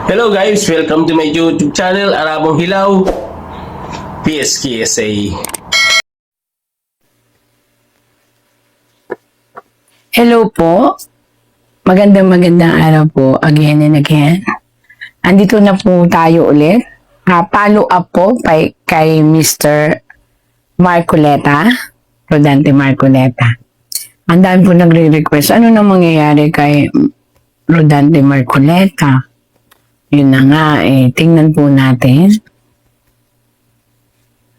Hello guys, welcome to my YouTube channel, Arabong Hilaw, PSKSA. Hello po. Magandang araw po again and again. Andito na po tayo ulit. Follow up po kay Mr. Marcoleta, Rodante Marcoleta. Ang dami po nagre-request. Ano na mangyayari kay Rodante Marcoleta? Yun na nga tingnan po natin.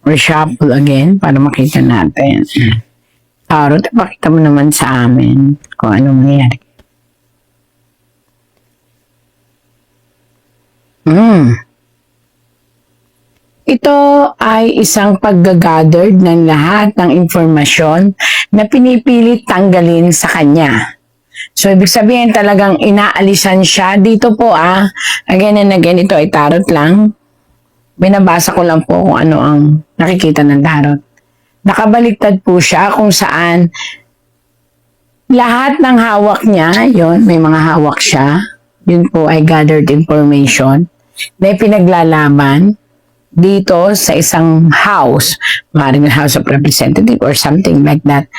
Reshuffle again para makita natin. Tarot, pakita mo naman sa amin kung ano mangyayari. Ito ay isang pag-gathered ng lahat ng informasyon na pinipilit tanggalin sa kanya. So, ibig sabihin talagang inaalisan siya. Dito po again and again, ito ay tarot lang. Binabasa ko lang po kung ano ang nakikita ng tarot. Nakabaliktad po siya kung saan lahat ng hawak niya, yon may mga hawak siya. Yun po ay gathered information na pinaglalaban dito sa isang house, maaaring House of Representative or something like that,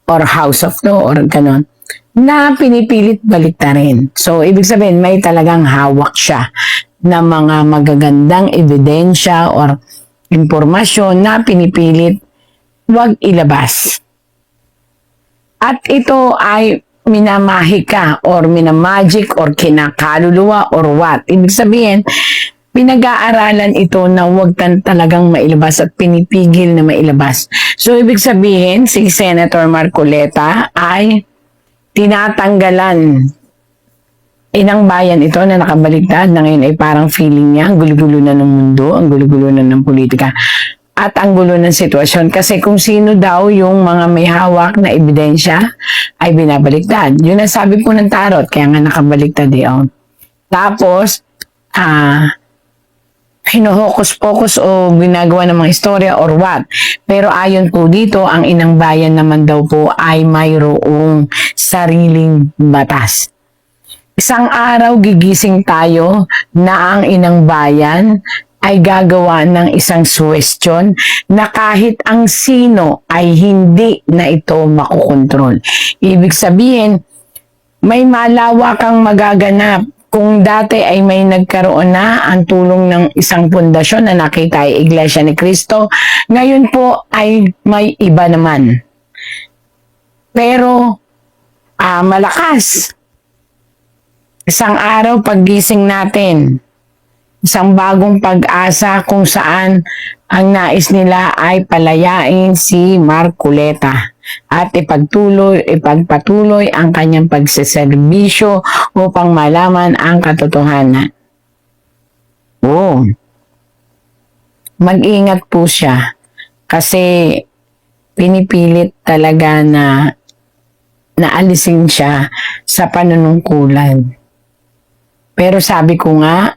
or House of Law or ganon, na pinipilit baliktarin. So, ibig sabihin, may talagang hawak siya na mga magagandang ebidensya or impormasyon na pinipilit wag ilabas. At ito ay minamahika or minamagic or kinakaluluwa or what. Ibig sabihin, pinag-aaralan ito na wag talagang mailabas at pinipigil na mailabas. So, ibig sabihin, si Senator Marcoleta ay tinatanggalan. Inang bayan ito na nakabaligtad na ngayon ay parang feeling niya, ang gulo-gulo na ng mundo, ang gulo-gulo na ng politika, at ang gulo ng sitwasyon. Kasi kung sino daw yung mga may hawak na ebidensya ay binabaligtad. Yun ang sabi po ng tarot, kaya nga nakabaligtad yun. Tapos, hinohokus-pokus o ginagawa ng mga istorya or what. Pero ayon po dito, ang inang bayan naman daw po ay mayroong sariling batas. Isang araw gigising tayo na ang inang bayan ay gagawa ng isang suwestyon na kahit ang sino ay hindi na ito makukontrol. Ibig sabihin, may malawakang magaganap. Kung dati ay may nagkaroon na ang tulong ng isang pundasyon na nakita ay Iglesia ni Cristo, ngayon po ay may iba naman. Pero malakas. Isang araw paggising natin, isang bagong pag-asa kung saan ang nais nila ay palayain si Marcoleta at ipagpatuloy ang kanyang pagseserbisyo upang malaman ang katotohanan. Mag-ingat po siya kasi pinipilit talaga na naalisin siya sa panunungkulan. Pero sabi ko nga,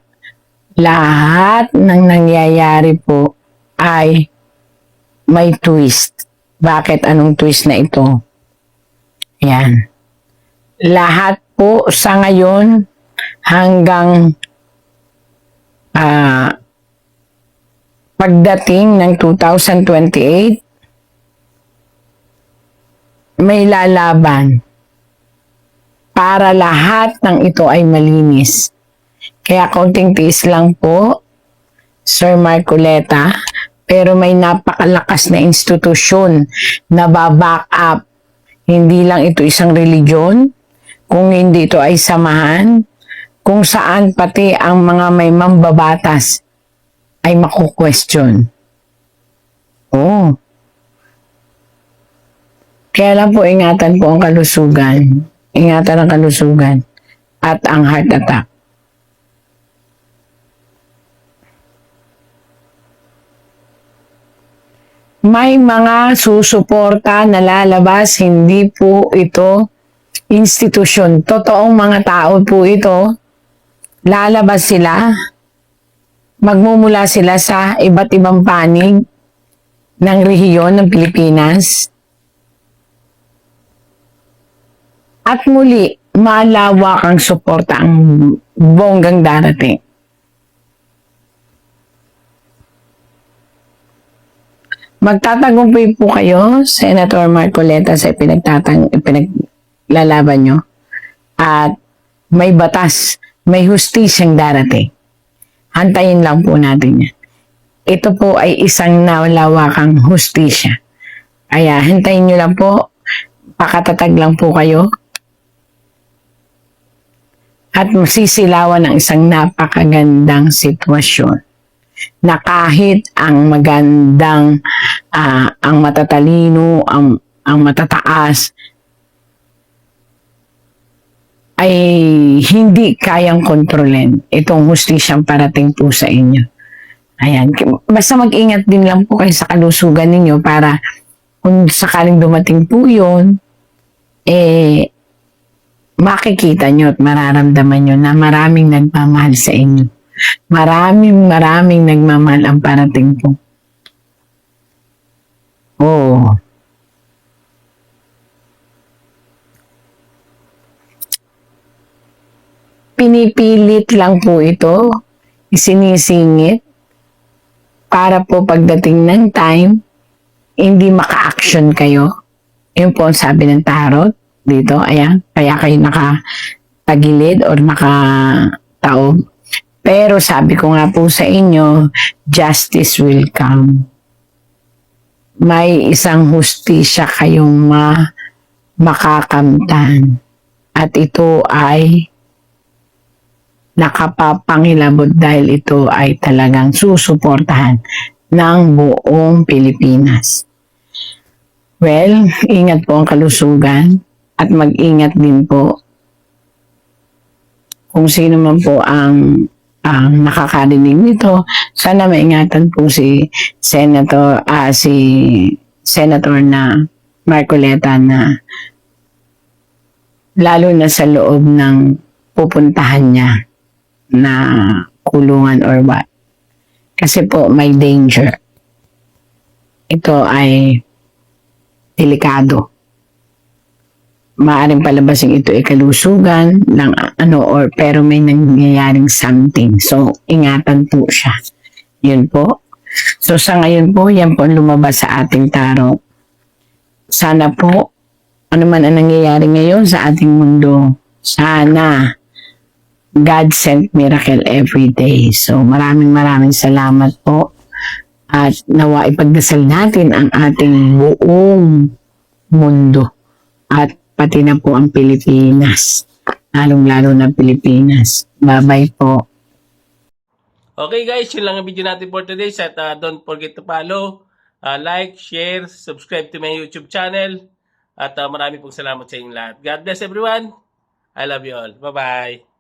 lahat ng nangyayari po ay may twist. Bakit? Anong twist na ito? Yan. Lahat po sa ngayon hanggang pagdating ng 2028, may lalaban para lahat ng ito ay malinis. Kaya konting tiis lang po, Sir Marcoleta, pero may napakalakas na institusyon na baback up. Hindi lang ito isang religion, kung hindi ito ay samahan, kung saan pati ang mga may mambabatas ay maku-question. Kaya lang po, ingatan po ang kalusugan. Ingatan ang kalusugan at ang heart attack. May mga susuporta na lalabas, hindi po ito institusyon. Totoong mga tao po ito. Lalabas sila, magmumula sila sa iba't ibang panig ng rehiyon ng Pilipinas. At muli, malawak ang suporta ang bonggang darating. Magtatagumpay po kayo, Senator Marcoleta, sa pinaglalaban nyo. At may batas, may hustisyang darating. Hantayin lang po natin yan. Ito po ay isang nawalawakang hustisya. Kaya hintayin nyo lang po, pakatatag lang po kayo. At masisilawan ng isang napakagandang sitwasyon na kahit ang magandang, ang matatalino, ang matataas, ay hindi kayang kontrolin itong hustisyang parating po sa inyo. Ayan. Basta mag-ingat din lang po kayo sa kalusugan ninyo para kung sakaling dumating po yun, makikita nyo at mararamdaman nyo na maraming nagmamahal sa inyo. Maraming nagmamahal ang parating po. Oh. Pinipilit lang po ito, isinisingit, para po pagdating ng time, hindi maka-action kayo. Yun po ang sabi ng tarot dito. Ayan, kaya kayo nakatagilid or nakataob. Pero sabi ko nga po sa inyo, justice will come. May isang hustisya kayong makakamtan. At ito ay nakapapangilabot dahil ito ay talagang susuportahan ng buong Pilipinas. Well, ingat po ang kalusugan at mag-ingat din po kung sino man po ang nakakarinig nito. Sana maingatan po si Senator na Marcoleta na lalo na sa loob ng pupuntahan niya na kulungan or what. Kasi po may danger. Ito ay delikado. Maaring palabasing ito ay kalusugan ng or pero may nangyayaring something. So, ingatan po siya. Yun po. So, sa ngayon po, yan po ang lumabas sa ating tarot. Sana po, ano man ang nangyayari ngayon sa ating mundo, sana God sent miracle every day. So, maraming salamat po. At nawa ipagdasal natin ang ating buong mundo. At pati na po ang Pilipinas. Lalong-lalo na Pilipinas. Bye-bye po. Okay guys, yun lang ang video natin for today. At don't forget to follow, like, share, subscribe to my YouTube channel. At marami pong salamat sa inyong lahat. God bless everyone. I love you all. Bye-bye.